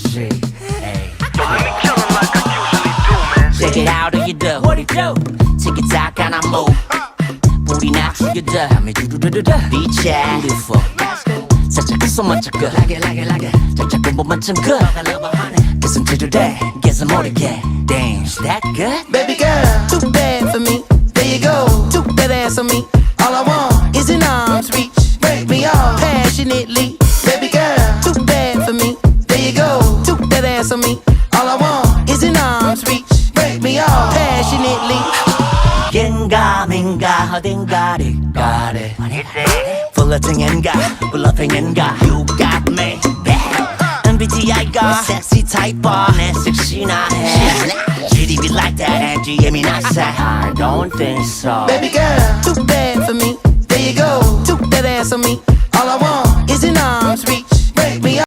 G A. Check it out, how you do? What it do? Tick it tock and I move. Booty not to your dub. Me do do do do do. Beach yeah, beautiful. 살짝 그 손만 잡고 like it. 살짝 몸만 좀 그. Get some to today, get some more to get. Damn, is that good? Baby girl, too bad for me. There you go, took that ass on me. All I want is an arm's reach. Break me off passionately. Baby girl, too bad for me. There you go, took that ass on me. All I want is an arm's reach. Break me off passionately. 겐가 민가 어딘가를 가래 플러팅인가 블러핑인가 You got me MBTI가 섹시 타입봐 내 섹시나 해 GDB like that and GM이 나서 I don't think so Baby girl, too bad for me. There you go, took that ass on me.